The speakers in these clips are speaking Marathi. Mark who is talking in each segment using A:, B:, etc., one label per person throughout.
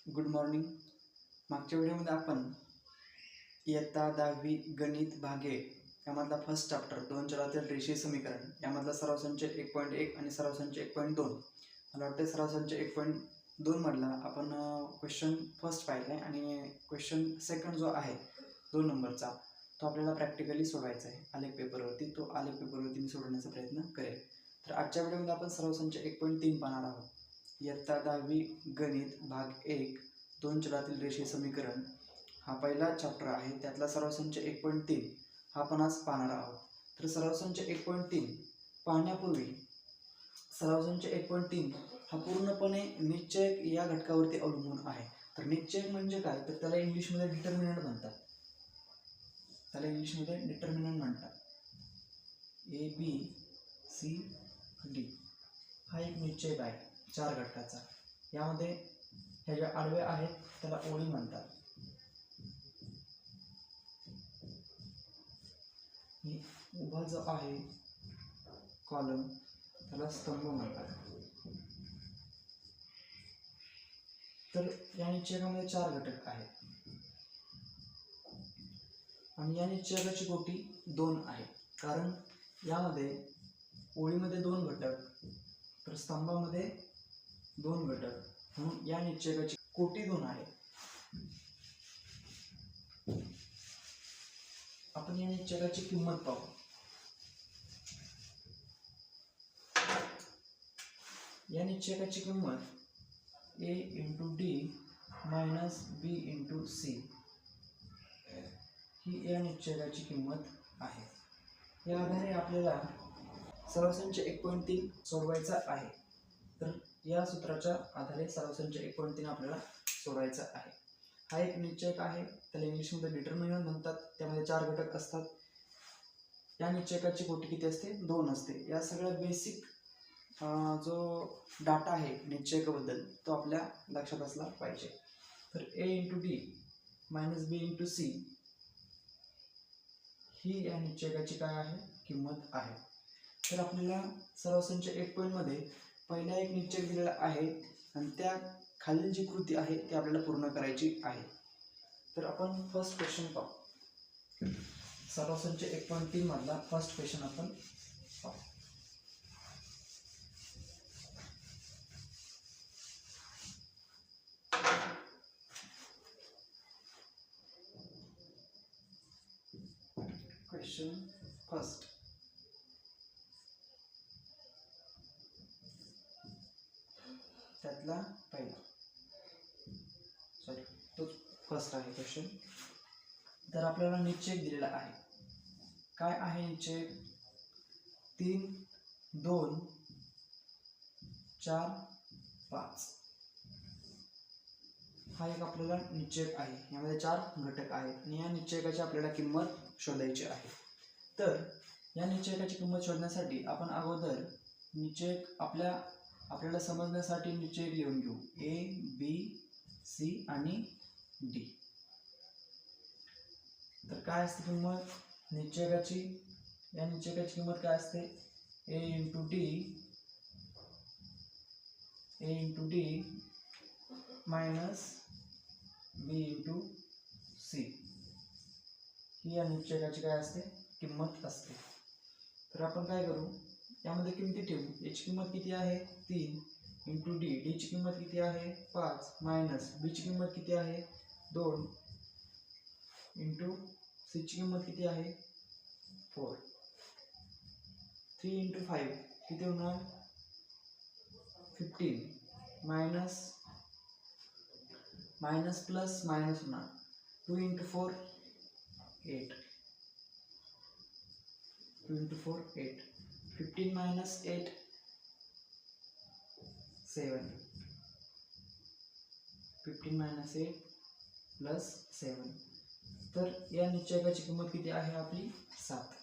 A: Good morning. मागच्या व्हिडिओमध्ये आपण इयत्ता 10वी गणित भाग 1 यामधला फर्स्ट चॅप्टर दोन चलातील रेषीय समीकरण यामधला सराव संच 1.1 आणि सराव संच 1.2, मला वाटते सराव संच 1.2 मधला आपण क्वेश्चन फर्स्ट पाहिला आहे आणि क्वेश्चन सेकंड जो आहे 2 नंबरचा तो आपल्याला प्रॅक्टिकली सोडवायचा आहे आलेख पेपरवरती. तो आलेख पेपरवरती मी सोडवण्याचा प्रयत्न करेल. तर आजच्या व्हिडिओमध्ये आपण सराव संच 1.3 पाहणार आहोत. इयत्ता 10वी गणित भाग 1 दोन चलातील रेषीय समीकरण हा पहिला चॅप्टर आहे. त्यातला सराव संच 1.3 हा आपण आज पाहणार आहोत. तर सराव संच 1.3 पाहण्यापूर्वी सराव संच 1.3 हा पूर्णपणे निश्चयक या घटकावरती अवलंबून आहे. तर निश्चयक म्हणजे काय, तर त्याला इंग्लिशमध्ये डिटर्मिनंट म्हणतात. ए बी सी डी हा एक निश्चयक आहे 4 घटकाचा. यामध्ये ह्या ज्या आडव्या आहेत त्याला ओळी म्हणतात. उभा जो आहे कॉलम त्याला स्तंभ म्हणतात. तर या निश्चयकामध्ये 4 घटक आहेत आणि या निश्चयकाची कोटी 2 आहे. कारण यामध्ये ओळीमध्ये 2 घटक तर स्तंभामध्ये 2 घटक, म्हणून या निश्चयकाची कोटी 2 आहे. आपण या निश्चयकाची किंमत पाहू. या निश्चयकाची किंमत a × d - b × c ही या निश्चयकाची किंमत आहे. या आधारे आपल्याला सराव संच 1.3 सोडवायचा आहे. तर या सूत्राच्या आधारे सराव संच 1.3 आपल्याला सोडवायचा आहे. हा एक निश्चयक आहे, त्याला इंग्लिशमध्ये डिटर्मिनंट म्हणतात. त्यामध्ये 4 घटक असतात. या निश्चयकाची कोटी किती असते, 2 असते. या सगळ्या बेसिक जो डाटा आहे निश्चयकाबद्दल तो आपल्या लक्षात असला पाहिजे. तर a × d - b × c ही या निश्चयकाची काय आहे, किंमत आहे. तर आपल्याला सराव संच 1 मध्ये पहिला एक निश्चयक दिलेला आहे आणि त्या खालील जी कृती आहे ती आपल्याला पूर्ण करायची आहे. तर आपण फर्स्ट क्वेश्चन पाहू. सराव संच 1.3 मधला फर्स्ट क्वेश्चन आपण पाहू. Question first. त्यातला पहिला तो फर्स्ट आहे क्वेश्चन. तर आपल्याला निश्चयक दिलेला आहे. काय आहे निश्चयक, 3 2 4 5 हा एक आपल्याला निश्चयक आहे. यामध्ये 4 घटक आहेत आणि या निश्चयकाची आपल्याला किंमत शोधायची आहे. तर या निश्चयकाची किंमत शोधण्यासाठी आपण अगोदर निश्चयक आपल्याला समजण्यासाठी निश्चयक लिहून घेऊ. a b c आणि d. तर काय असते किंमत निश्चयकाची, या निश्चयकाची किंमत काय असते, a × d - b × c ही या निश्चयकाची काय असते, किंमत असते. तर आपण काय करू, यामध्ये किमती ठेवू. याची किंमत किती आहे, 3 × d. d ची किंमत किती आहे, 5 - b ची किंमत किती आहे, 2 × c ची किंमत किती आहे, 4. 3 × 5 किती होणार, 15 मायनस प्लस मायनस होणार. 2 × 4 8. 2 × 4 8. 15 - 8 7. 15 - 8 + 7. तर या निश्चयकाची किंमत किती आहे आपली, 7.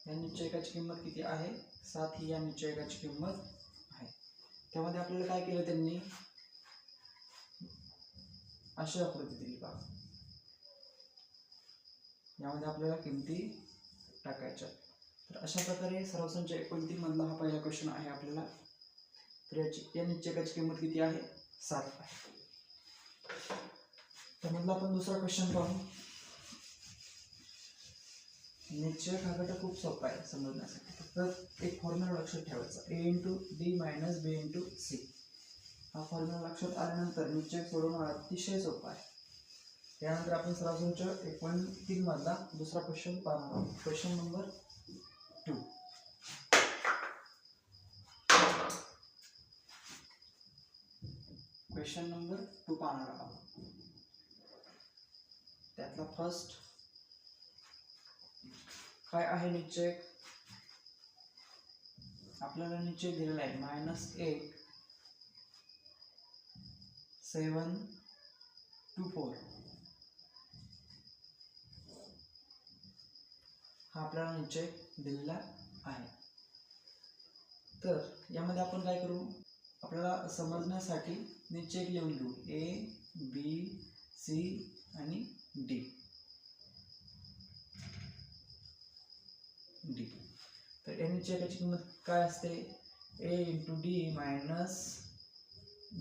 A: या निश्चयकाची किंमत किती आहे, 7 ही या निश्चयकाची किंमत आहे. त्यामध्ये आपल्याला काय केलं, त्यांनी अशी आकृती दिली पहा. यामध्ये आपल्याला किमती टाकायच्या. तर अशा प्रकारे सराव संच 1.3 मधला हा पहिला क्वेश्चन आहे आपल्याला. तर या निश्चयकाची किंमत किती आहे, 7 आहे. त्यामधला आपण दुसरा क्वेश्चन पाहू. निश्चयक हा घटक खूप सोपा आहे समजण्यासाठी. फक्त एक फॉर्म्युला लक्षात ठेवायचा, a into D minus b into C. हा फॉर्म्युला लक्षात आल्यानंतर निश्चयक सोडवणं अतिशय सोपा आहे. त्यानंतर आपण सरासरीच 1.3 मधला दुसरा क्वेश्चन पाहणार आहोत. Question number 2. क्वेश्चन नंबर 2 पाहणार आहोत. त्यातला फर्स्ट काय आहे निश्चयक. आपल्याला निश्चय दिलेला आहे -1 7 2 4. हा आपल्याला निश्चय दिलेला आहे. तर यामध्ये आपण काय करू, आपल्याला समजण्यासाठी निश्चय लिहून घेऊ A B C आणि D. तर या निश्चयकाची किंमत काय असते, A into D minus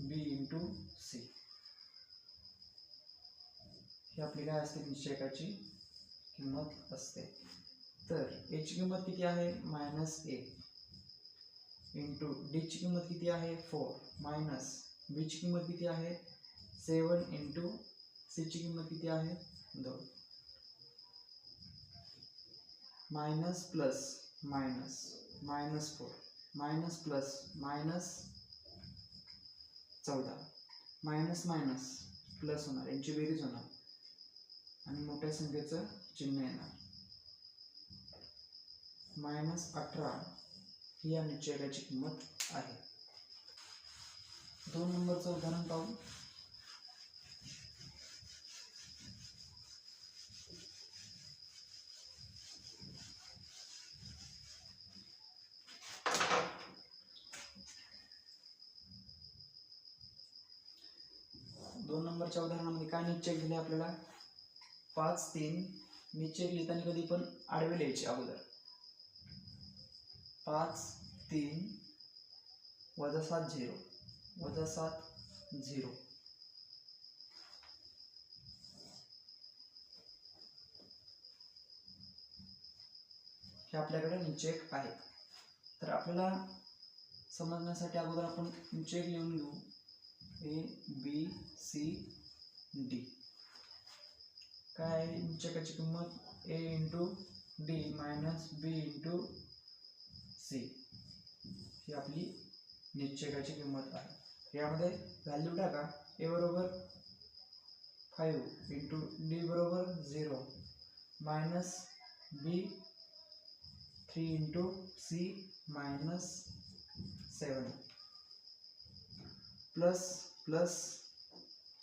A: B into C. ही आपली काय असते निश्चयकाची किंमत असते. तर A ची किंमत किती आहे -1 इंटू D ची किंमत किती आहे 4 मायनस B ची किंमत किती आहे 7 इंटू C ची किंमत किती आहे 2. Minus plus minus -4 minus plus minus 14 minus minus plus होणार, यांची बेरीज होणार आणि मोठ्या संख्येचं चिन्ह येणार. -18 ही या निश्चयकाची किंमत आहे. 2 नंबरचं उदाहरण पाहू. नंबरच्या उदाहरणामध्ये काय निश्चय दिले आपल्याला, 5 3. निश्चय लिहिताना कधी पण आडवे लिहायचे अगोदर. 5 3 -7 0 -7 0. हे आपल्याकडे निश्चय आहेत. तर आपल्याला समजण्यासाठी अगोदर आपण निश्चय लिहून घेऊ A B C D. काय आहे निश्चयकाची किंमत A into D minus B into C. ही आपली निश्चयकाची किंमत आहे. यामध्ये व्हॅल्यू टाका. A बरोबर 5 इंटू D बरोबर 0 minus B 3 into C minus 7 plus plus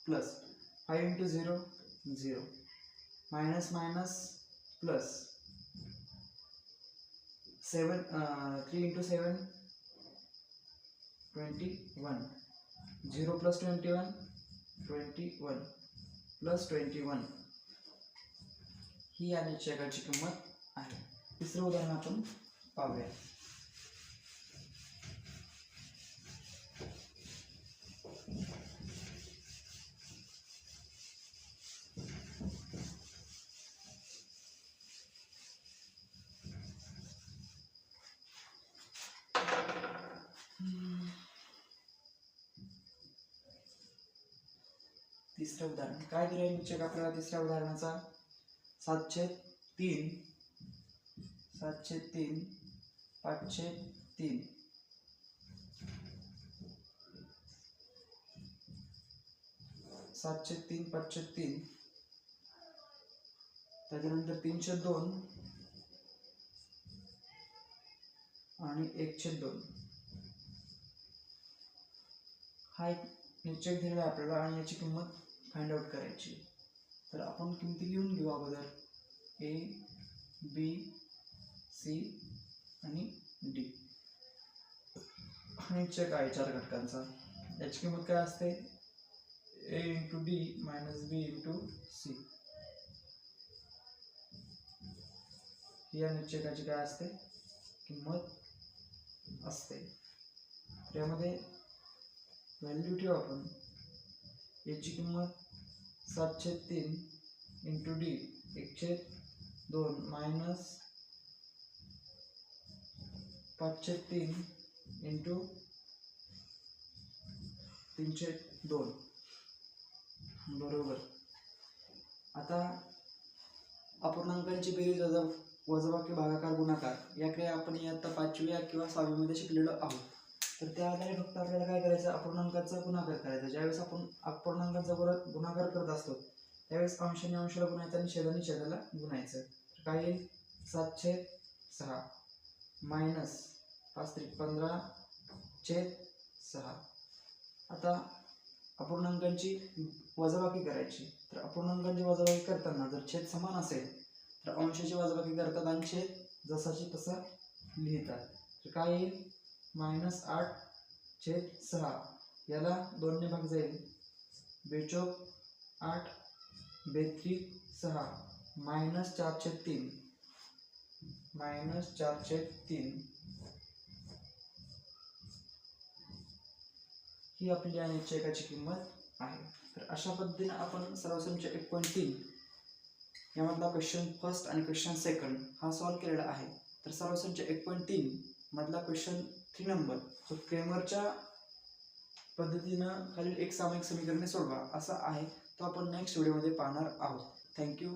A: plus 5 into 0 0 minus minus plus 3 into 7 21 0 plus 21 21 plus 21. ही या निश्चयकाची किंमत आहे. तिसरं उदाहरण आपण पाहूया. तिसरं उदाहरण काय दिले निश्चयक आपल्याला तिसऱ्या उदाहरणाचा 7/3 7/3 5/3 7/3 5/3 त्याच्यानंतर 3/2 आणि 1/2 हा एक निश्चय दिलेला आहे आपल्याला आणि याची किंमत फाइंड आउट करायची. तर आपण किमती लिहून घेऊ अगोदर A B C आणि D. हा निश्चय काय 4 घटकांचा. याची किंमत काय असते A into D minus B into C. ही या निश्चयकाची काय असते किंमत असते. त्यामध्ये व्हॅल्यू ठेवू आपण याची किंमत 7/3 इंटू डी 1/2 मायनस 5/3 इंटू 3/2 बरोबर. आता अपूर्णांकांची बेरीज वजाबाकी भागाकार गुणाकार या क्रिया आपण इयत्ता 5वी किंवा 6वी मध्ये शिकलेलो आहोत. तर त्या आधारे फक्त आपल्याला काय करायचं, अपूर्णांकाचा गुणाकार करायचा. ज्यावेळेस आपण अपूर्णांकाचा गुणाकार करत असतो त्यावेळेस अंशाने अंशाला गुणायचं आणि छेदाने छेदाला गुणायचं. तर काय येईल, 7/6 मायनस 5×15/6. आता अपूर्णांकांची वजाबाकी करायची. तर अपूर्णांकांची वजाबाकी करताना जर छेद समान असेल तर अंशाची वजाबाकी करतात आणि छेद जसाची तसा लिहितात. तर काय येईल, -8/6. याला 2 ने भाग जाईल, 2×8 =6 -4/3 ही आपली अनिच्छेकाची किंमत आहे. तर अशा पद्धतीने आपण सर्वसंच 1.3 यामधला क्वेश्चन फर्स्ट आणि क्वेश्चन सेकंड हा सॉल्व्ह केलेला आहे. तर सर्वसंच 1.3 मधला क्वेश्चन 3 नंबर जो क्रेमरच्या पद्धतीनं खालील एक सामायिक समीकरणे सोडवा असा आहे, तो आपण नेक्स्ट व्हिडिओमध्ये पाहणार आहोत. थँक्यू.